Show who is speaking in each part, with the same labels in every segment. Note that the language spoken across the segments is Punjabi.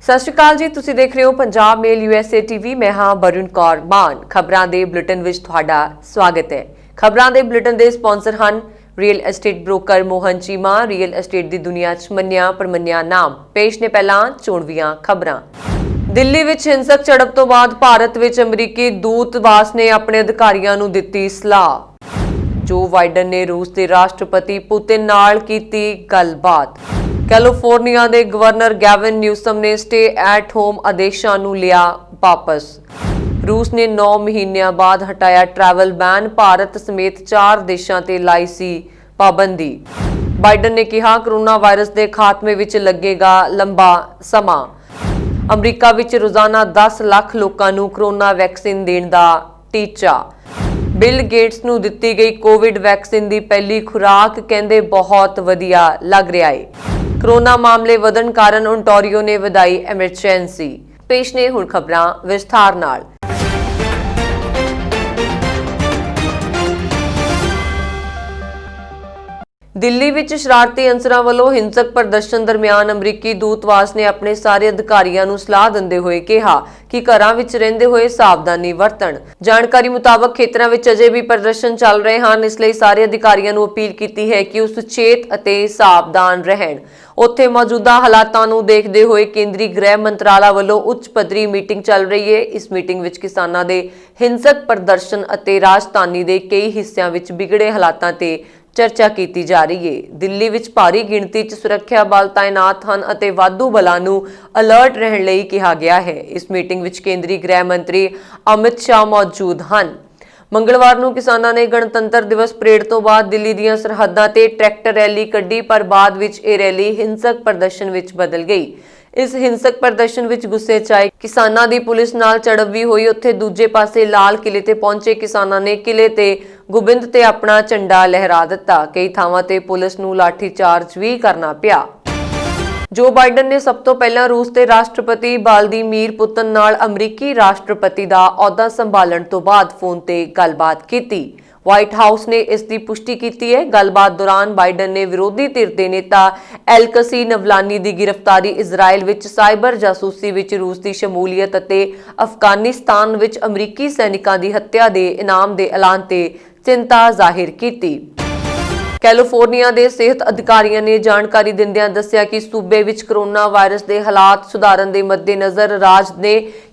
Speaker 1: ਸਤਿ ਸ਼੍ਰੀ ਅਕਾਲ ਜੀ, ਤੁਸੀਂ ਦੇਖ ਰਹੇ ਹੋ ਪੰਜਾਬ ਮੇਲ USA TV। ਮੈਂ ਹਾਂ ਬरुण कौर मान। ਖਬਰਾਂ ਦੇ ਬੁਲੇਟਿਨ ਵਿੱਚ ਤੁਹਾਡਾ ਸਵਾਗਤ ਹੈ। ਖਬਰਾਂ ਦੇ ਬੁਲੇਟਿਨ ਦੇ ਸਪਾਂਸਰ ਹਨ real estate broker Mohan Cheema. Real estate ਦੀ ਦੁਨੀਆ 'ਚ ਮੰਨਿਆ ਪਰਮੰਨਿਆ ਨਾਮ। ਪੇਸ਼ ਨੇ ਪਹਿਲਾਂ ਚੋਣਵੀਆਂ ਖਬਰਾਂ। ਦਿੱਲੀ ਵਿੱਚ ਹਿੰਸਕ ਝੜਪ ਤੋਂ ਬਾਅਦ ਭਾਰਤ ਵਿੱਚ ਅਮਰੀਕੀ ਦੂਤਵਾਸ ਨੇ ਆਪਣੇ ਅਧਿਕਾਰੀਆਂ ਨੂੰ ਦਿੱਤੀ ਸਲਾਹ। ਜੋ ਬਾਈਡਨ ਨੇ ਰੂਸ ਦੇ ਰਾਸ਼ਟਰਪਤੀ ਪੁਤਿਨ ਨਾਲ ਕੀਤੀ ਗੱਲਬਾਤ। ਕੈਲੀਫੋਰਨੀਆ ਦੇ ਗਵਰਨਰ ਗੈਵਿਨ ਨਿਊਸਮ ਨੇ ਸਟੇ ਐਟ ਹੋਮ ਆਦੇਸ਼ਾਂ ਨੂੰ ਲਿਆ ਵਾਪਸ। रूस ने 9 महीनों बाद हटाया ट्रैवल बैन। भारत समेत 4 देशों ते लाई सी पाबंदी। बाइडन ने कहा कोरोना वायरस के खात्मे विच लगेगा लंबा समा। अमरीका विच रोजाना 10 लाख लोगों नूं कोरोना वैक्सीन देण दा टीचा। बिल गेट्स नूं दित्ती गई कोविड वैक्सीन दी पहली खुराक कहंदे बहुत वधिया लग रहा है। कोरोना मामले वधण कारण ओंटारियो ने वधाई एमरजेंसी। पेश ने हुण खबरां विस्तार नाल। दिल्ली विच शरारती अंसरां वालों हिंसक प्रदर्शन दरमियान अमरीकी दूतवास ने अपने सारे अधिकारियों नूं सलाह दिंदे होए कहा कि घरां विच रहिंदे होए सावधानी वरतण। जानकारी मुताबक खेतरां विच अजे भी प्रदर्शन चल रहे हैं, इसलिए सारे अधिकारियों नूं अपील कीती है कि ਉਹ ਸੁਚੇਤ ਅਤੇ ਸਾਵਧਾਨ ਰਹਿਣ। ਉੱਥੇ ਮੌਜੂਦਾ ਹਾਲਾਤਾਂ ਨੂੰ ਦੇਖਦੇ ਹੋਏ ਕੇਂਦਰੀ ਗ੍ਰਹਿ ਮੰਤਰਾਲਾ ਵੱਲੋਂ ਉੱਚ ਪੱਧਰੀ ਮੀਟਿੰਗ ਚੱਲ ਰਹੀ ਹੈ। ਇਸ ਮੀਟਿੰਗ ਵਿੱਚ ਕਿਸਾਨਾਂ ਦੇ ਹਿੰਸਕ ਪ੍ਰਦਰਸ਼ਨ ਅਤੇ ਰਾਜਧਾਨੀ ਦੇ ਕਈ ਹਿੱਸਿਆਂ ਵਿੱਚ ਵਿਗੜੇ ਹਾਲਾਤਾਂ ਤੇ चर्चा की जा रही है। दिल्ली विच भारी गिणती च सुरक्षा बल तैनात हैं अते वाधू बलां नूं अलर्ट रहण लई कहा गया है। इस मीटिंग विच केंद्रीय गृह मंत्री अमित शाह मौजूद हैं। मंगलवार नूं किसानां ने गणतंत्र दिवस परेड तो बाद दिल्ली दीआं सरहदां ते ट्रैक्टर रैली कड्ढी, पर बाद विच इह रैली हिंसक प्रदर्शन विच बदल गई। इस हिंसक प्रदर्शन विच गुस्से च आए किसानां दी पुलिस नाल झड़प भी होई। उत्थे दूजे पासे लाल किले ते पहुंचे किसानां ने किले ते गोबिंद ते अपना झंडा लहरा दिता। कई थावां ते पुलिस नूं लाठी चार्ज भी करना पिया। जो बाइडन ने सब तो पहला रूस के राष्ट्रपति व्लादिमीर पुतिन नाल अमरीकी राष्ट्रपति का अहुदा संभालण तो बाद फोन ते गलबात की। व्हाइट हाउस ने इसकी पुष्टि की है। गलबात दौरान बाइडन ने विरोधी धिर के नेता एलकसी नवलानी की गिरफ्तारी, इजराइल विच साइबर जासूसी विच रूस की शमूलीयत अते अफगानिस्तान विच अमरीकी सैनिकों की हत्या के इनाम के ऐलान ते चिंता जाहिर की। कैलीफोर्निया के सेहत अधिकारियों ने जानकारी दिंदियां दस्सिया कि सूबे विच कोरोना वायरस के हालात सुधारन के मद्देनज़र राज ने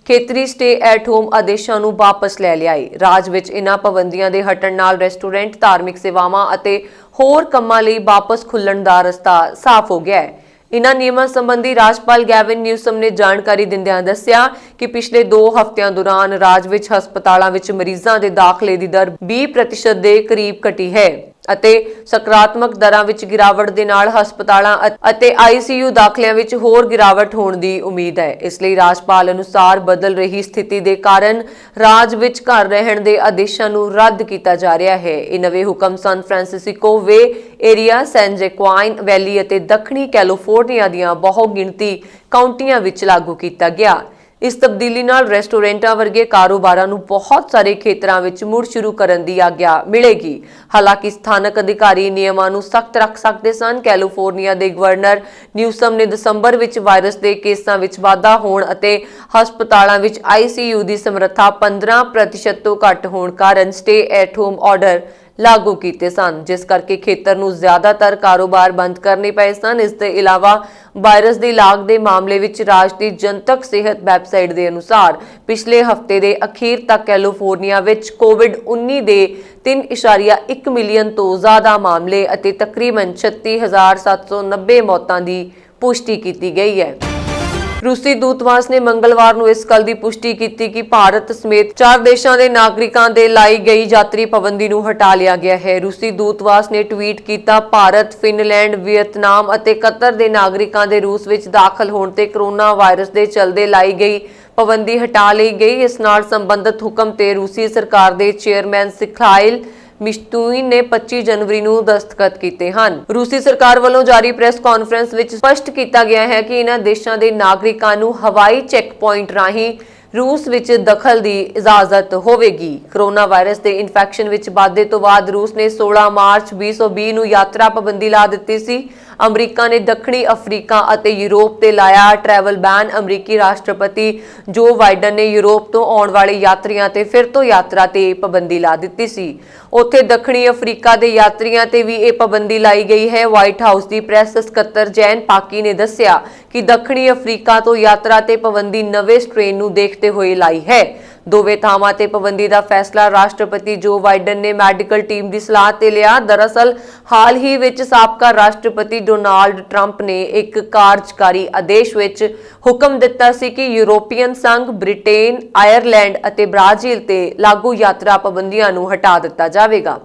Speaker 1: खेतरी स्टे एट होम आदेशों नूं वापस ले लिया है। राज विच इन्हां पाबंदियां दे हटण नाल रेस्टोरेंट, धार्मिक सेवावां अते होर कंमां लई वापस खुल्लण दा रस्ता साफ हो गया है। इन्हां नियमां संबंधी राज्यपाल गैविन न्यूसम ने जानकारी दिंदियां दस्सिया कि पिछले 2 हफ्तियां दौरान राज विच हस्पतालां विच मरीजां दे दाखले दी दर 20% दे करीब घटी है ਅਤੇ ਸਕਾਰਾਤਮਕ ਦਰਾਂ ਵਿੱਚ ਗਿਰਾਵਟ ਦੇ ਨਾਲ ਹਸਪਤਾਲਾਂ ਅਤੇ ICU ਦਾਖਲਿਆਂ ਵਿੱਚ ਹੋਰ ਗਿਰਾਵਟ ਹੋਣ ਦੀ ਉਮੀਦ ਹੈ। ਇਸ ਲਈ ਰਾਜਪਾਲ ਅਨੁਸਾਰ ਬਦਲ ਰਹੀ ਸਥਿਤੀ ਦੇ ਕਾਰਨ ਰਾਜ ਵਿੱਚ ਘਰ ਰਹਿਣ ਦੇ ਆਦੇਸ਼ਾਂ ਨੂੰ ਰੱਦ ਕੀਤਾ ਜਾ ਰਿਹਾ ਹੈ। ਇਹ ਨਵੇਂ ਹੁਕਮ ਸਨ ਫ੍ਰਾਂਸਿਸਕੋ ਵੇ ਏਰੀਆ, ਸੈਨ ਜੈਕਵਾਈਨ ਵੈਲੀ ਅਤੇ ਦੱਖਣੀ ਕੈਲੀਫੋਰਨੀਆ ਦੀਆਂ ਬਹੁ ਗਿਣਤੀ ਕਾਉਂਟੀਆਂ ਵਿੱਚ ਲਾਗੂ ਕੀਤਾ ਗਿਆ। इस तब्दीली नाल रेस्टोरेंटां वर्गे कारोबारां नूं बहुत सारे खेतरां विच मुड़ शुरू करन दी आग्या मिलेगी। हालांकि स्थानक अधिकारी नियमां नूं सख्त रख सकदे सन। कैलीफोर्निया दे गवर्नर न्यूसम ने दसंबर विच वायरस के केसां विच वाधा होण अते हस्पतालां विच ICU दी समर्था 15% तो घट होण कारण स्टे एट होम ऑर्डर लागू किए सन, जिस करके खेतर नूं ज्यादातर कारोबार बंद करने पे सन। इस दे इलावा वायरस की लाग के मामले विच राज की जनतक सेहत वैबसाइट के अनुसार पिछले हफ्ते के अखीर तक कैलीफोर्निया विच कोविड-19 के 3.1 मिलियन तो ज्यादा मामले अते तकरीबन 36,790 मौतों की पुष्टि की गई है। रूसी दूतवास ने मंगलवार ਨੂੰ ਇਸ ਗੱਲ ਦੀ ਪੁਸ਼ਟੀ ਕੀਤੀ ਕਿ ਭਾਰਤ ਸਮੇਤ 4 ਦੇਸ਼ਾਂ ਦੇ ਨਾਗਰਿਕਾਂ ਦੇ ਲਾਈ ਗਈ ਯਾਤਰੀ ਪਾਬੰਦੀ ਨੂੰ ਹਟਾ ਲਿਆ ਗਿਆ ਹੈ। रूसी दूतवास ने ट्वीट ਕੀਤਾ, ਭਾਰਤ, ਫਿਨਲੈਂਡ, ਵੀਅਤਨਾਮ ਅਤੇ ਕਤਰ ਦੇ ਨਾਗਰਿਕਾਂ ਦੇ रूस ਵਿੱਚ ਦਾਖਲ ਹੋਣ ਤੇ ਕੋਰੋਨਾ ਵਾਇਰਸ ਦੇ ਚਲਦੇ ਲਾਈ ਗਈ ਪਾਬੰਦੀ ਹਟਾ ਲਈ ਗਈ। ਇਸ ਨਾਲ ਸੰਬੰਧਿਤ ਹੁਕਮ ਤੇ रूसी ਸਰਕਾਰ ਦੇ ਚੇਅਰਮੈਨ ਸਿਖਾਇਲ मिश्तुइन ने 25 जनवरी ਨੂੰ दस्तखत ਕੀਤੇ ਹਨ। रूसी सरकार ਵੱਲੋਂ ਜਾਰੀ ਪ੍ਰੈਸ ਕਾਨਫਰੰਸ ਵਿੱਚ ਸਪਸ਼ਟ ਕੀਤਾ ਗਿਆ ਹੈ ਕਿ ਇਹਨਾਂ ਦੇਸ਼ਾਂ ਦੇ ਨਾਗਰਿਕਾਂ ਨੂੰ ਹਵਾਈ ਚੈੱਕ ਪੁਆਇੰਟ ਰਾਹੀਂ रूस विच दखल की इजाजत होवेगी। कोरोना वायरस के इन्फैक्शन विच वाधे तो बाद रूस ने 16 मार्च 2020 ਨੂੰ यात्रा पाबंदी ला दी सी। ਅਮਰੀਕਾ ਨੇ ਦੱਖਣੀ ਅਫਰੀਕਾ ਅਤੇ ਯੂਰਪ ਤੇ ਲਾਇਆ ਟਰੈਵਲ ਬੈਨ। ਅਮਰੀਕੀ ਰਾਸ਼ਟਰਪਤੀ ਜੋ ਬਾਈਡਨ ਨੇ ਯੂਰਪ ਤੋਂ ਆਉਣ ਵਾਲੇ ਯਾਤਰੀਆਂ ਤੇ ਫਿਰ ਤੋਂ ਯਾਤਰਾ ਤੇ ਪਾਬੰਦੀ ਲਾ ਦਿੱਤੀ ਸੀ। ਉੱਥੇ ਦੱਖਣੀ ਅਫਰੀਕਾ ਦੇ ਯਾਤਰੀਆਂ ਤੇ ਵੀ ਇਹ ਪਾਬੰਦੀ ਲਾਈ ਗਈ ਹੈ। ਵਾਈਟ ਹਾਊਸ ਦੀ ਪ੍ਰੈਸ ਸਕੱਤਰ ਜੈਨ ਪਾਕੀ ਨੇ ਦੱਸਿਆ ਕਿ ਦੱਖਣੀ ਅਫਰੀਕਾ ਤੋਂ ਯਾਤਰਾ ਤੇ ਪਾਬੰਦੀ ਨਵੇਂ ਸਟ੍ਰੇਨ ਨੂੰ ਦੇਖਦੇ ਹੋਏ ਲਾਈ ਹੈ। ਦੋਵੇਂ ਥਾਵਾਂ ਤੇ ਪਾਬੰਦੀ ਦਾ ਫੈਸਲਾ ਰਾਸ਼ਟਰਪਤੀ ਜੋ ਬਾਈਡਨ ਨੇ ਮੈਡੀਕਲ ਟੀਮ ਦੀ ਸਲਾਹ ਤੇ ਲਿਆ। ਦਰਅਸਲ ਹਾਲ ਹੀ ਵਿੱਚ ਸਾਬਕਾ ਰਾਸ਼ਟਰਪਤੀ ਡੋਨਾਲਡ ਟਰੰਪ ਨੇ ਇੱਕ ਕਾਰਜਕਾਰੀ ਆਦੇਸ਼ ਵਿੱਚ ਹੁਕਮ ਦਿੱਤਾ ਸੀ ਕਿ ਯੂਰੋਪੀਅਨ ਸੰਘ, ਬ੍ਰਿਟੇਨ, ਆਇਰਲੈਂਡ ਅਤੇ ਬ੍ਰਾਜ਼ੀਲ ਤੇ ਲਾਗੂ ਯਾਤਰਾ ਪਾਬੰਦੀਆਂ ਨੂੰ ਹਟਾ ਦਿੱਤਾ ਜਾਵੇਗਾ।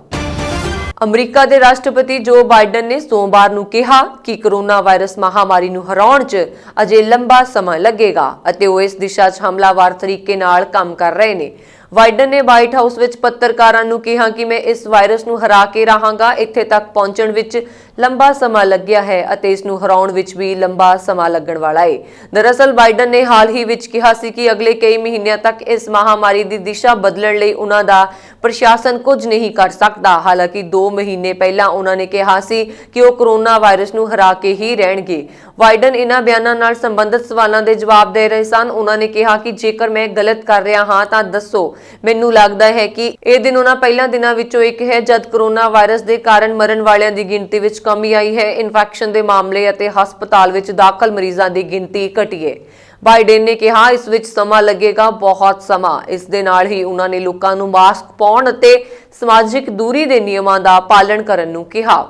Speaker 1: ਅਮਰੀਕਾ ਦੇ ਰਾਸ਼ਟਰਪਤੀ ਜੋ ਬਾਈਡਨ ਨੇ ਸੋਮਵਾਰ ਨੂੰ ਕਿਹਾ ਕਿ ਕੋਰੋਨਾ ਵਾਇਰਸ ਮਹਾਮਾਰੀ ਨੂੰ ਹਰਾਉਣ 'ਚ ਅਜੇ ਲੰਬਾ ਸਮਾਂ ਲੱਗੇਗਾ ਅਤੇ ਉਹ ਇਸ ਦਿਸ਼ਾ 'ਚ ਹਮਲਾਵਰ ਤਰੀਕੇ ਨਾਲ ਕੰਮ ਕਰ ਰਹੇ ਨੇ। ਬਾਈਡਨ ਨੇ ਵਾਈਟ ਹਾਊਸ ਵਿੱਚ ਪੱਤਰਕਾਰਾਂ ਨੂੰ ਕਿਹਾ ਕਿ ਮੈਂ ਇਸ ਵਾਇਰਸ ਨੂੰ ਹਰਾ ਕੇ ਰਹਾਂਗਾ। ਇੱਥੇ ਤੱਕ ਪਹੁੰਚਣ ਵਿੱਚ ਲੰਬਾ ਸਮਾਂ ਲੱਗਿਆ ਹੈ ਅਤੇ ਇਸ ਨੂੰ ਹਰਾਉਣ ਵਿੱਚ ਵੀ ਲੰਬਾ ਸਮਾਂ ਲੱਗਣ ਵਾਲਾ ਹੈ। ਦਰਅਸਲ ਬਾਈਡਨ ਨੇ ਹਾਲ ਹੀ ਵਿੱਚ ਕਿਹਾ ਸੀ ਕਿ ਅਗਲੇ ਕਈ ਮਹੀਨਿਆਂ ਤੱਕ ਇਸ ਮਹਾਮਾਰੀ ਦੀ ਦਿਸ਼ਾ ਬਦਲਣ ਲਈ ਉਹਨਾਂ ਦਾ ਪ੍ਰਸ਼ਾਸਨ ਕੁਝ ਨਹੀਂ ਕਰ ਸਕਦਾ। ਹਾਲਾਂਕਿ 2 ਮਹੀਨੇ ਪਹਿਲਾਂ ਉਹਨਾਂ ਨੇ ਕਿਹਾ ਸੀ ਕਿ ਉਹ ਕੋਰੋਨਾ ਵਾਇਰਸ ਨੂੰ ਹਰਾ ਕੇ ਹੀ ਰਹਿਣਗੇ। ਬਾਈਡਨ ਇਹਨਾਂ ਬਿਆਨਾਂ ਨਾਲ ਸੰਬੰਧਿਤ ਸਵਾਲਾਂ ਦੇ ਜਵਾਬ ਦੇ ਰਹੇ ਸਨ। ਉਹਨਾਂ ਨੇ ਕਿਹਾ ਕਿ ਜੇਕਰ ਮੈਂ ਗਲਤ ਕਰ ਰਿਹਾ ਹਾਂ ਤਾਂ ਦੱਸੋ। ਮੈਨੂੰ ਲੱਗਦਾ ਹੈ ਕਿ ਇਹ ਦਿਨ ਉਹਨਾਂ ਪਹਿਲਾਂ ਦਿਨਾਂ ਵਿੱਚੋਂ ਇੱਕ ਹੈ ਜਦ ਕੋਰੋਨਾ ਵਾਇਰਸ ਦੇ ਕਾਰਨ ਮਰਨ ਵਾਲਿਆਂ ਦੀ ਗਿਣਤੀ ਵਿੱਚ ਕਮੀ ਆਈ ਹੈ। ਇਨਫੈਕਸ਼ਨ ਦੇ ਮਾਮਲੇ ਅਤੇ ਹਸਪਤਾਲ ਵਿੱਚ ਦਾਖਲ ਮਰੀਜ਼ਾਂ ਦੀ ਗਿਣਤੀ ਘਟੀ ਹੈ। ਬਾਈਡਨ ਨੇ ਕਿਹਾ ਇਸ ਵਿੱਚ ਸਮਾਂ ਲੱਗੇਗਾ, ਬਹੁਤ ਸਮਾਂ। ਇਸ ਦੇ ਨਾਲ ਹੀ ਉਹਨਾਂ ਨੇ ਲੋਕਾਂ ਨੂੰ ਮਾਸਕ ਪਾਉਣ ਅਤੇ ਸਮਾਜਿਕ ਦੂਰੀ ਦੇ ਨਿਯਮਾਂ ਦਾ ਪਾਲਣ ਕਰਨ ਨੂੰ ਕਿਹਾ।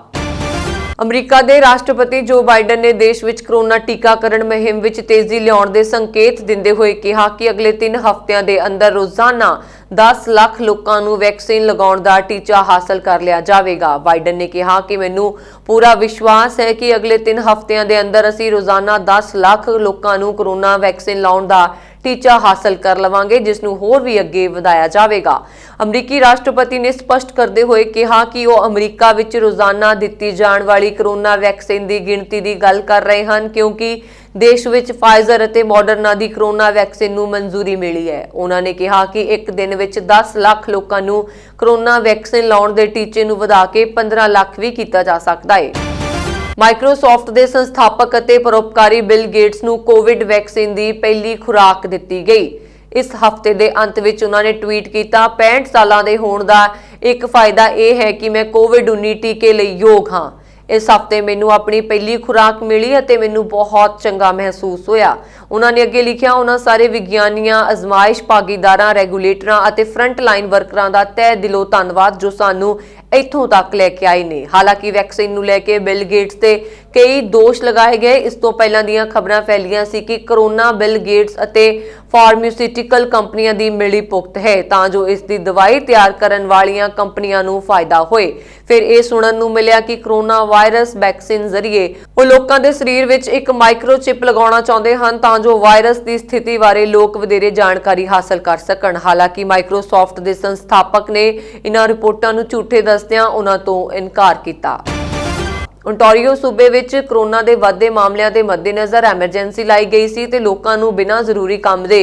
Speaker 1: ਅਮਰੀਕਾ ਦੇ ਰਾਸ਼ਟਰਪਤੀ ਜੋ ਬਾਈਡਨ ਨੇ ਦੇਸ਼ ਵਿੱਚ ਕੋਰੋਨਾ ਟੀਕਾਕਰਨ ਮੁਹਿੰਮ ਵਿੱਚ ਤੇਜ਼ੀ ਲਿਆਉਣ ਦੇ ਸੰਕੇਤ ਦਿੰਦੇ ਹੋਏ ਕਿਹਾ ਕਿ ਅਗਲੇ 3 ਹਫ਼ਤਿਆਂ ਦੇ ਅੰਦਰ ਰੋਜ਼ਾਨਾ 10 ਲੱਖ ਲੋਕਾਂ ਨੂੰ ਵੈਕਸੀਨ ਲਗਾਉਣ ਦਾ ਟੀਚਾ ਹਾਸਲ ਕਰ ਲਿਆ ਜਾਵੇਗਾ। ਬਾਈਡਨ ਨੇ ਕਿਹਾ ਕਿ ਮੈਨੂੰ ਪੂਰਾ ਵਿਸ਼ਵਾਸ ਹੈ ਕਿ ਅਗਲੇ 3 ਹਫ਼ਤਿਆਂ ਦੇ ਅੰਦਰ ਅਸੀਂ ਰੋਜ਼ਾਨਾ 10 ਲੱਖ ਲੋਕਾਂ ਨੂੰ ਕੋਰੋਨਾ ਵੈਕਸੀਨ ਲਾਉਣ ਦਾ ਟੀਚਾ ਹਾਸਲ ਕਰ ਲਵਾਂਗੇ, ਜਿਸ ਨੂੰ ਹੋਰ ਵੀ ਅੱਗੇ ਵਧਾਇਆ ਜਾਵੇਗਾ। ਅਮਰੀਕੀ ਰਾਸ਼ਟਰਪਤੀ ਨੇ ਸਪਸ਼ਟ ਕਰਦੇ ਹੋਏ ਕਿਹਾ ਕਿ ਉਹ ਅਮਰੀਕਾ ਵਿੱਚ ਰੋਜ਼ਾਨਾ ਦਿੱਤੀ ਜਾਣ ਵਾਲੀ ਕੋਰੋਨਾ ਵੈਕਸੀਨ ਦੀ ਗਿਣਤੀ ਦੀ ਗੱਲ ਕਰ ਰਹੇ ਹਨ ਕਿਉਂਕਿ ਦੇਸ਼ ਵਿੱਚ ਫਾਈਜ਼ਰ ਅਤੇ ਮੋਡਰਨਾ ਦੀ ਕੋਰੋਨਾ ਵੈਕਸੀਨ ਨੂੰ ਮਨਜ਼ੂਰੀ ਮਿਲੀ ਹੈ। ਉਹਨਾਂ ਨੇ ਕਿਹਾ ਕਿ ਇੱਕ ਦਿਨ ਵਿੱਚ 10 ਲੱਖ ਲੋਕਾਂ ਨੂੰ ਕੋਰੋਨਾ ਵੈਕਸੀਨ ਲਾਉਣ ਦੇ ਟੀਚੇ ਨੂੰ ਵਧਾ ਕੇ 15 ਲੱਖ ਵੀ ਕੀਤਾ ਜਾ ਸਕਦਾ ਹੈ। ਮਾਈਕਰੋਸਾਫਟ ਦੇ ਸੰਸਥਾਪਕ ਅਤੇ ਪਰਉਪਕਾਰੀ ਬਿਲ ਗੇਟਸ ਨੂੰ ਕੋਵਿਡ ਵੈਕਸੀਨ ਦੀ ਪਹਿਲੀ ਖੁਰਾਕ ਦਿੱਤੀ ਗਈ। ਇਸ ਹਫ਼ਤੇ ਦੇ ਅੰਤ ਵਿੱਚ ਉਹਨਾਂ ਨੇ ਟਵੀਟ ਕੀਤਾ, 65 ਸਾਲਾਂ ਦੇ ਹੋਣ ਦਾ ਇੱਕ ਫਾਇਦਾ ਇਹ ਹੈ ਕਿ ਮੈਂ ਕੋਵਿਡ-19 ਟੀਕੇ ਲਈ ਯੋਗ ਹਾਂ। ਇਸ ਹਫ਼ਤੇ ਮੈਨੂੰ ਆਪਣੀ ਪਹਿਲੀ ਖੁਰਾਕ ਮਿਲੀ ਅਤੇ ਮੈਨੂੰ ਬਹੁਤ ਚੰਗਾ ਮਹਿਸੂਸ ਹੋਇਆ। ਉਹਨਾਂ ਨੇ ਅੱਗੇ ਲਿਖਿਆ, ਉਹਨਾਂ ਸਾਰੇ ਵਿਗਿਆਨੀਆਂ, ਅਜ਼ਮਾਇਸ਼ ਭਾਗੀਦਾਰਾਂ, ਰੈਗੂਲੇਟਰਾਂ ਅਤੇ ਫਰੰਟ ਲਾਈਨ ਵਰਕਰਾਂ ਦਾ ਤਹਿ ਦਿਲੋਂ ਧੰਨਵਾਦ ਜੋ ਸਾਨੂੰ ਇੱਥੋਂ ਤੱਕ ਲੈ ਕੇ ਆਏ ਨੇ। ਹਾਲਾਂਕਿ ਵੈਕਸੀਨ ਨੂੰ ਲੈ ਕੇ ਬਿਲ ਗੇਟਸ ਤੇ ਕਈ ਦੋਸ਼ ਲਗਾਏ ਗਏ। ਇਸ ਤੋਂ ਪਹਿਲਾਂ ਦੀਆਂ ਖਬਰਾਂ ਫੈਲੀਆਂ ਸੀ ਕਿ ਕੋਰੋਨਾ ਬਿਲ ਗੇਟਸ ਅਤੇ ਫਾਰਮਾਸਿਊਟੀਕਲ ਕੰਪਨੀਆਂ ਦੀ ਮਿਲੀ ਭੁਗਤ ਹੈ ਤਾਂ ਜੋ ਇਸ ਦੀ ਦਵਾਈ ਤਿਆਰ ਕਰਨ ਵਾਲੀਆਂ ਕੰਪਨੀਆਂ ਨੂੰ ਫਾਇਦਾ ਹੋਏ। ਫਿਰ ਇਹ ਸੁਣਨ ਨੂੰ ਮਿਲਿਆ ਕਿ ਕੋਰੋਨਾ ਵਾਇਰਸ ਵੈਕਸੀਨ ਜ਼ਰੀਏ ਉਹ ਲੋਕਾਂ ਦੇ ਸਰੀਰ ਵਿੱਚ ਇੱਕ ਮਾਈਕਰੋਚਿਪ ਲਗਾਉਣਾ ਚਾਹੁੰਦੇ ਹਨ ਤਾਂ ਜੋ ਵਾਇਰਸ ਦੀ ਸਥਿਤੀ ਬਾਰੇ ਲੋਕ ਵਧੇਰੇ ਜਾਣਕਾਰੀ ਹਾਸਲ ਕਰ ਸਕਣ। ਹਾਲਾਂਕਿ ਮਾਈਕਰੋਸਾਫਟ ਦੇ ਸੰਸਥਾਪਕ ਨੇ ਇਹਨਾਂ ਰਿਪੋਰਟਾਂ ਨੂੰ ਝੂਠੇ ਦੱਸਦਿਆਂ ਉਹਨਾਂ ਤੋਂ ਇਨਕਾਰ ਕੀਤਾ। ਓਨਟਾਰੀਓ ਸੂਬੇ ਵਿੱਚ ਕੋਰੋਨਾ ਦੇ ਵੱਧਦੇ ਮਾਮਲਿਆਂ ਦੇ ਮੱਦੇਨਜ਼ਰ ਐਮਰਜੈਂਸੀ ਲਾਈ ਗਈ ਸੀ ਤੇ ਲੋਕਾਂ ਨੂੰ ਬਿਨਾਂ ਜ਼ਰੂਰੀ ਕੰਮ ਦੇ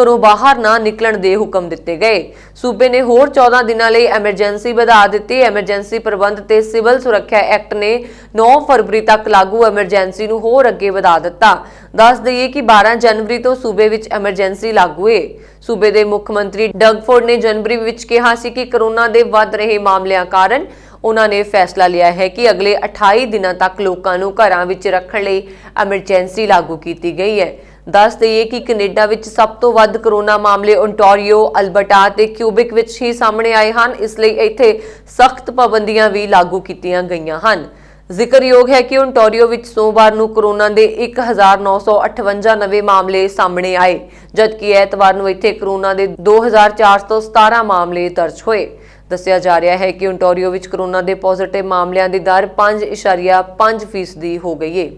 Speaker 1: ਘਰੋਂ ਬਾਹਰ ਨਾ ਨਿਕਲਣ ਦੇ ਹੁਕਮ ਦਿੱਤੇ ਗਏ। ਸੂਬੇ ਨੇ ਹੋਰ 14 ਦਿਨਾਂ ਲਈ ਐਮਰਜੈਂਸੀ ਵਧਾ ਦਿੱਤੀ। ਐਮਰਜੈਂਸੀ ਪ੍ਰਬੰਧ ਤੇ ਸਿਵਲ ਸੁਰੱਖਿਆ ਐਕਟ ਨੇ 9 ਫਰਵਰੀ ਤੱਕ ਲਾਗੂ ਐਮਰਜੈਂਸੀ ਨੂੰ ਹੋਰ ਅੱਗੇ ਵਧਾ ਦਿੱਤਾ। ਦੱਸ ਦਈਏ ਕਿ 12 ਜਨਵਰੀ ਤੋਂ ਸੂਬੇ ਵਿੱਚ ਐਮਰਜੈਂਸੀ ਲਾਗੂ ਹੈ। ਸੂਬੇ ਦੇ ਮੁੱਖ ਮੰਤਰੀ ਡਗ ਫੋਰਡ ਨੇ ਜਨਵਰੀ ਵਿੱਚ ਕਿਹਾ ਸੀ ਕਿ ਕੋਰੋਨਾ ਦੇ ਵੱਧ ਰਹੇ ਮਾਮਲਿਆਂ ਕਾਰਨ ਉਹਨਾਂ ਨੇ ਫੈਸਲਾ ਲਿਆ ਹੈ ਕਿ ਅਗਲੇ 28 ਦਿਨਾਂ ਤੱਕ ਲੋਕਾਂ ਨੂੰ ਘਰਾਂ ਵਿੱਚ ਰੱਖਣ ਲਈ ਐਮਰਜੈਂਸੀ ਲਾਗੂ ਕੀਤੀ ਗਈ ਹੈ। ਦੱਸ ਦਈਏ ਕਿ ਕੈਨੇਡਾ ਵਿੱਚ ਸਭ ਤੋਂ ਵੱਧ ਕੋਰੋਨਾ ਮਾਮਲੇ ਓਨਟਾਰੀਓ, ਅਲਬਰਟਾ ਤੇ ਕਿਊਬਿਕ ਵਿੱਚ ਹੀ ਸਾਹਮਣੇ ਆਏ ਹਨ। ਇਸ ਲਈ ਇੱਥੇ ਸਖਤ ਪਾਬੰਦੀਆਂ ਵੀ ਲਾਗੂ ਕੀਤੀਆਂ ਗਈਆਂ ਹਨ। ਜ਼ਿਕਰਯੋਗ ਹੈ ਕਿ ਓਨਟਾਰੀਓ ਵਿੱਚ ਸੋਮਵਾਰ ਨੂੰ ਕੋਰੋਨਾ ਦੇ 1958 ਨਵੇਂ ਮਾਮਲੇ ਸਾਹਮਣੇ ਆਏ, ਜਦਕਿ ਐਤਵਾਰ ਨੂੰ ਇੱਥੇ ਕੋਰੋਨਾ ਦੇ 2417 ਮਾਮਲੇ ਦਰਜ ਹੋਏ। ਦੱਸਿਆ ਜਾ ਰਿਹਾ ਹੈ ਕਿ ਓਨਟਾਰੀਓ ਵਿੱਚ ਕੋਰੋਨਾ ਦੇ ਪੋਜ਼ਿਟਿਵ ਮਾਮਲਿਆਂ ਦੀ ਦਰ 5.5% ਹੋ ਗਈ ਹੈ।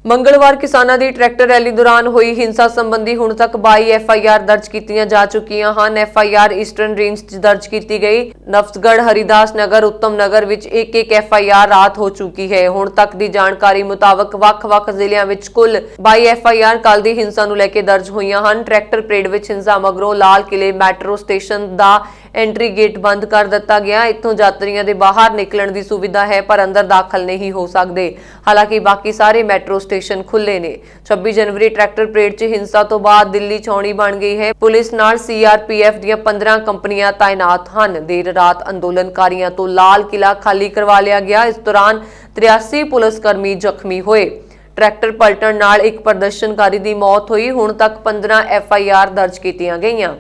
Speaker 1: ਮੰਗਲਵਾਰ ਕਿਸਾਨਾਂ ਦੀ ਟਰੈਕਟਰ ਰੈਲੀ ਦੌਰਾਨ ਹੋਈ ਹਿੰਸਾ ਸੰਬੰਧੀ ਹੁਣ ਤੱਕ 22 FIR ਦਰਜ ਕੀਤੀਆਂ ਜਾ ਚੁੱਕੀਆਂ ਹਨ। FIR ਈਸਟਰਨ ਰੇਂਜ 'ਚ ਦਰਜ ਕੀਤੀ ਗਈ। ਨਫਸਗੜ੍ਹ, ਹਰੀਦਾਸ ਨਗਰ, ਉੱਤਮ ਨਗਰ ਵਿੱਚ ਇੱਕ FIR ਰਾਤ ਹੋ ਚੁੱਕੀ ਹੈ। ਹੁਣ ਤੱਕ ਦੀ ਜਾਣਕਾਰੀ ਮੁਤਾਬਕ ਵੱਖ-ਵੱਖ ਜ਼ਿਲ੍ਹਿਆਂ ਵਿੱਚ ਕੁੱਲ 22 FIR ਕੱਲ ਦੀ ਹਿੰਸਾ ਨੂੰ ਲੈ ਕੇ ਦਰਜ ਹੋਈਆਂ ਹਨ। ਟਰੈਕਟਰ ਪਰੇਡ ਵਿੱਚ ਹਿੰਸਾ ਮਗਰੋਂ ਲਾਲ ਕਿਲੇ ਮੈਟਰੋ ਸਟੇਸ਼ਨ ਦਾ एंट्री गेट बंद कर दिता गया। इत्थों यात्रियों के बाहर निकलण की सुविधा है पर अंदर दाखिल नहीं हो सकते। हालांकि बाकी सारे मैट्रो स्टेशन खुले ने। 26 जनवरी ट्रैक्टर परेड च हिंसा तो बाद दिल्ली छाउणी बन गई है। पुलिस नाल CRPF ਦੀਆਂ 15 कंपनियां तैनात ਹਨ। देर रात अंदोलनकारियों तो लाल किला खाली करवा लिया गया। इस दौरान 83 पुलिसकर्मी जख्मी हुए। ट्रैक्टर पलटण नाल एक प्रदर्शनकारी की मौत हुई। हुण तक 15 FIR दर्ज कीतियां गईयां।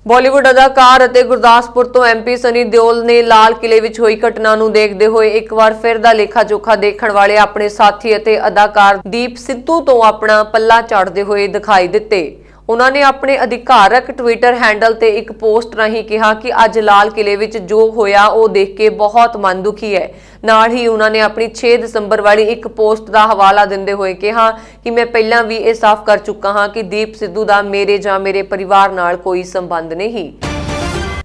Speaker 1: बॉलीवुड अदाकार ਅਤੇ ਗੁਰਦਾਸਪੁਰ ਤੋਂ MP ਸਨੀ ਦਿਓਲ ਨੇ ਲਾਲ ਕਿਲੇ ਵਿੱਚ ਹੋਈ ਘਟਨਾ ਨੂੰ ਦੇਖਦੇ ਹੋਏ ਇੱਕ ਵਾਰ ਫਿਰ ਦਾ ਲੇਖਾ ਜੋਖਾ ਦੇਖਣ ਵਾਲੇ ਆਪਣੇ ਸਾਥੀ ਅਤੇ ਅਦਾਕਾਰ ਦੀਪ ਸਿੱਧੂ ਤੋਂ ਆਪਣਾ ਪੱਲਾ ਝਾੜਦੇ ਹੋਏ ਦਿਖਾਈ ਦਿੱਤੇ। ਉਹਨਾਂ ਨੇ ਆਪਣੇ ਅਧਿਕਾਰਕ ਟਵਿੱਟਰ ਹੈਂਡਲ ਤੇ ਇੱਕ ਪੋਸਟ ਰਾਹੀਂ ਕਿਹਾ ਕਿ ਅੱਜ ਲਾਲ ਕਿਲੇ ਵਿੱਚ ਜੋ ਹੋਇਆ ਉਹ ਦੇਖ ਕੇ ਬਹੁਤ ਮਨ ਦੁਖੀ ਹੈ। ਨਾਲ ਹੀ ਉਹਨਾਂ ਨੇ ਆਪਣੀ 6 ਦਸੰਬਰ ਵਾਲੀ ਇੱਕ ਪੋਸਟ ਦਾ ਹਵਾਲਾ ਦਿੰਦੇ ਹੋਏ ਕਿਹਾ ਕਿ ਮੈਂ ਪਹਿਲਾਂ ਵੀ ਇਹ ਸਾਫ਼ ਕਰ ਚੁੱਕਾ ਹਾਂ ਕਿ ਦੀਪ ਸਿੱਧੂ ਦਾ ਮੇਰੇ ਜਾਂ ਮੇਰੇ ਪਰਿਵਾਰ ਨਾਲ ਕੋਈ ਸੰਬੰਧ ਨਹੀਂ।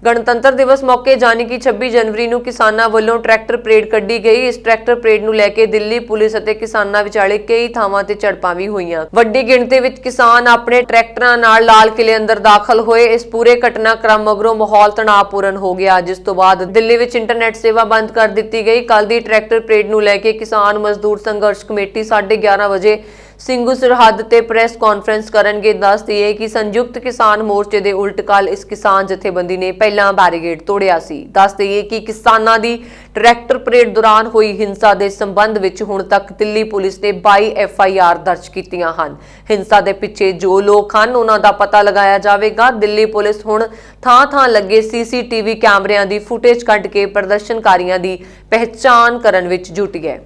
Speaker 1: गणतंत्र दिवस मौके यानी कि 26 जनवरी ਨੂੰ ਕਿਸਾਨਾਂ ਵੱਲੋਂ ट्रैक्टर परेड ਕੱਢੀ ਗਈ। इस ट्रैक्टर परेड ਨੂੰ ਲੈ ਕੇ ਦਿੱਲੀ ਪੁਲਿਸ ਅਤੇ ਕਿਸਾਨਾਂ ਵਿਚਾਲੇ ਕਈ ਥਾਵਾਂ ਤੇ ਝੜਪਾਂ ਵੀ ਹੋਈਆਂ। ਵੱਡੀ ਗਿਣਤੀ ਵਿੱਚ ਕਿਸਾਨ ਆਪਣੇ ਟਰੈਕਟਰਾਂ ਨਾਲ ਲਾਲ ਕਿਲੇ ਅੰਦਰ ਦਾਖਲ ਹੋਏ। ਇਸ ਪੂਰੇ ਘਟਨਾਕ੍ਰਮ ਮਗਰੋਂ ਮਾਹੌਲ ਤਣਾਅਪੂਰਨ ਹੋ ਗਿਆ, ਜਿਸ ਤੋਂ ਬਾਅਦ ਦਿੱਲੀ ਵਿੱਚ ਇੰਟਰਨੈਟ ਸੇਵਾ ਬੰਦ ਕਰ ਦਿੱਤੀ ਗਈ। ਕੱਲ ਦੀ ट्रैक्टर परेड ਨੂੰ ਲੈ ਕੇ ਕਿਸਾਨ ਮਜ਼ਦੂਰ ਸੰਘਰਸ਼ ਕਮੇਟੀ 11:30 ਵਜੇ ਸਿੰਘੂ ਸਰਹੱਦ ਤੇ ਪ੍ਰੈਸ ਕਾਨਫਰੰਸ ਕਰਨਗੇ। ਦੱਸ ਦਈਏ ਕਿ ਸੰਯੁਕਤ ਕਿਸਾਨ ਮੋਰਚੇ ਦੇ ਉਲਟ ਕੱਲ ਇਸ ਕਿਸਾਨ ਜਥੇਬੰਦੀ ਨੇ ਪਹਿਲਾਂ ਬੈਰੀਕੇਡ ਤੋੜਿਆ ਸੀ। ਦੱਸ ਦਈਏ ਕਿ ਕਿਸਾਨਾਂ ਦੀ ਟਰੈਕਟਰ ਪਰੇਡ ਦੌਰਾਨ ਹੋਈ ਹਿੰਸਾ ਦੇ ਸੰਬੰਧ ਵਿੱਚ ਹੁਣ ਤੱਕ ਦਿੱਲੀ ਪੁਲਿਸ ਨੇ 22 FIR ਦਰਜ ਕੀਤੀਆਂ ਹਨ। ਹਿੰਸਾ ਦੇ ਪਿੱਛੇ ਜੋ ਲੋਕ ਹਨ ਉਹਨਾਂ ਦਾ ਪਤਾ ਲਗਾਇਆ ਜਾਵੇਗਾ। ਦਿੱਲੀ ਪੁਲਿਸ ਹੁਣ ਥਾਂ-ਥਾਂ ਲੱਗੇ CCTV ਕੈਮਰਿਆਂ ਦੀ ਫੁਟੇਜ ਕੱਢ ਕੇ ਪ੍ਰਦਰਸ਼ਨਕਾਰੀਆਂ ਦੀ ਪਹਿਚਾਣ ਕਰਨ ਵਿੱਚ ਜੁਟੀ ਹੈ।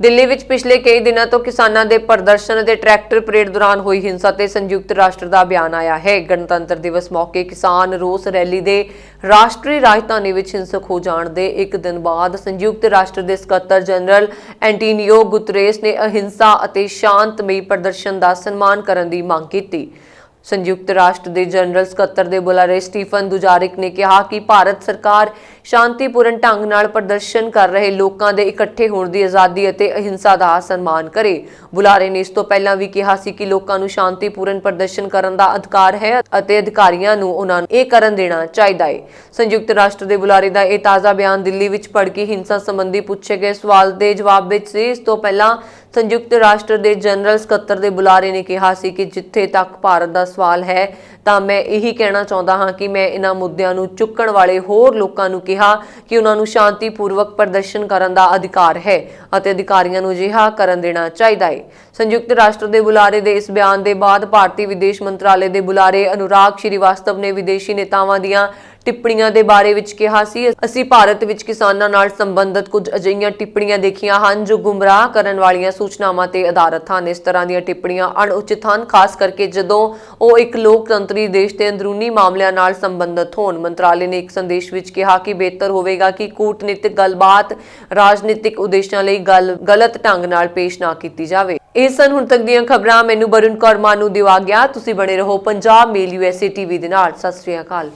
Speaker 1: ਦਿੱਲੀ ਵਿੱਚ ਪਿਛਲੇ ਕਈ ਦਿਨਾਂ ਤੋਂ ਕਿਸਾਨਾਂ ਦੇ ਪ੍ਰਦਰਸ਼ਨ ਅਤੇ ਟਰੈਕਟਰ ਪਰੇਡ ਦੌਰਾਨ ਹੋਈ ਹਿੰਸਾ ਤੇ ਸੰਯੁਕਤ ਰਾਸ਼ਟਰ ਦਾ ਬਿਆਨ ਆਇਆ ਹੈ। ਗਣਤੰਤਰ ਦਿਵਸ ਮੌਕੇ ਕਿਸਾਨ ਰੋਸ ਰੈਲੀ ਦੇ ਰਾਸ਼ਟਰੀ ਰਾਜਧਾਨੀ ਵਿੱਚ ਹਿੰਸਕ ਹੋ ਜਾਣ ਦੇ ਇੱਕ ਦਿਨ ਬਾਅਦ ਸੰਯੁਕਤ ਰਾਸ਼ਟਰ ਦੇ ਸਕੱਤਰ ਜਨਰਲ ਐਂਟੋਨੀਓ ਗੁਤਰੇਸ ਨੇ ਅਹਿੰਸਾ ਅਤੇ ਸ਼ਾਂਤਮਈ ਪ੍ਰਦਰਸ਼ਨ ਦਾ ਸਨਮਾਨ ਕਰਨ ਦੀ ਮੰਗ ਕੀਤੀ। संयुक्त राष्ट्र के जनरल ਸਕੱਤਰ ਦੇ ਬੁਲਾਰੇ ਸਟੀਫਨ ਦੁਜਾਰਿਕ ने कहा कि भारत सरकार शांतिपूर्ण ढंग नाल प्रदर्शन कर रहे लोगों के इकट्ठे होने की आज़ादी और अहिंसा का सन्मान करे। बुलारे ने इस तो पहला भी कहा सी कि लोगों को शांतिपूर्ण प्रदर्शन करने का अधिकार है और अधिकारियों को उन्होंने ये करन देना चाहिए है। संयुक्त राष्ट्र के बुलारे का यह ताज़ा बयान दिल्ली में भड़की हिंसा संबंधी पूछे गए सवाल के जवाब में सी। इस तो पहला संयुक्त राष्ट्र के जनरल ਸਕੱਤਰ ਦੇ बुलारे ने कहा सी कि जिथे तक भारत का सवाल है ਤਾਂ मैं यही कहना चाहता हाँ कि मैं इन्हां मुद्दਿਆਂ ਨੂੰ चुक्कण वाले होर लोगों ਨੂੰ कहा कि उन्होंने शांतिपूर्वक प्रदर्शन करने का अधिकार है और अधिकारियों ਨੂੰ ਅਜਿਹਾ ਕਰਨ देना चाहिए है। संयुक्त राष्ट्र के बुलारे के इस बयान के बाद भारतीय विदेश मंत्रालय के बुलारे अनुराग श्रीवास्तव ने विदेशी नेतावां ਦੀਆਂ ਟਿੱਪਣੀਆਂ ਦੇ ਬਾਰੇ ਵਿੱਚ ਕਿਹਾ ਸੀ ਅਸੀਂ ਭਾਰਤ ਵਿੱਚ ਕਿਸਾਨਾਂ ਨਾਲ ਸੰਬੰਧਿਤ ਕੁਝ ਅਜਿਹੀਆਂ ਟਿੱਪਣੀਆਂ ਦੇਖੀਆਂ ਹਨ ਜੋ ਗੁੰਮਰਾਹ ਕਰਨ ਵਾਲੀਆਂ ਸੂਚਨਾਵਾਂ ਤੇ ਆਧਾਰਿਤ ਹਨ। ਇਸ ਤਰ੍ਹਾਂ ਦੀਆਂ ਟਿੱਪਣੀਆਂ ਅਣਉਚਿਤ ਹਨ, ਖਾਸ ਕਰਕੇ ਜਦੋਂ ਉਹ ਇੱਕ ਲੋਕਤੰਤਰੀ ਦੇਸ਼ ਦੇ ਅੰਦਰੂਨੀ ਮਾਮਲਿਆਂ ਨਾਲ ਸੰਬੰਧਿਤ ਹੋਣ। ਮੰਤਰਾਲੇ ਨੇ ਇੱਕ ਸੰਦੇਸ਼ ਵਿੱਚ ਕਿਹਾ ਕਿ ਬਿਹਤਰ ਹੋਵੇਗਾ ਕਿ ਕੂਟਨੀਤਿਕ ਗੱਲਬਾਤ ਰਾਜਨੀਤਿਕ ਉਦੇਸ਼ਾਂ ਲਈ ਗਲਤ ਢੰਗ ਨਾਲ ਪੇਸ਼ ਨਾ ਕੀਤੀ ਜਾਵੇ। ਇਹ ਸਨ ਹੁਣ ਤੱਕ ਦੀਆਂ ਖਬਰਾਂ। ਮੈਨੂੰ ਬਰੁਣ ਕੌਰ ਮਾਨੂ ਦਿਵਾ ਗਿਆ। ਤੁਸੀਂ ਬਣੇ ਰਹੋ ਪੰਜਾਬ ਮੇਲ USA TV ਦੇ ਨਾਲ। ਸਤਿ ਸ੍ਰੀ ਅਕਾਲ।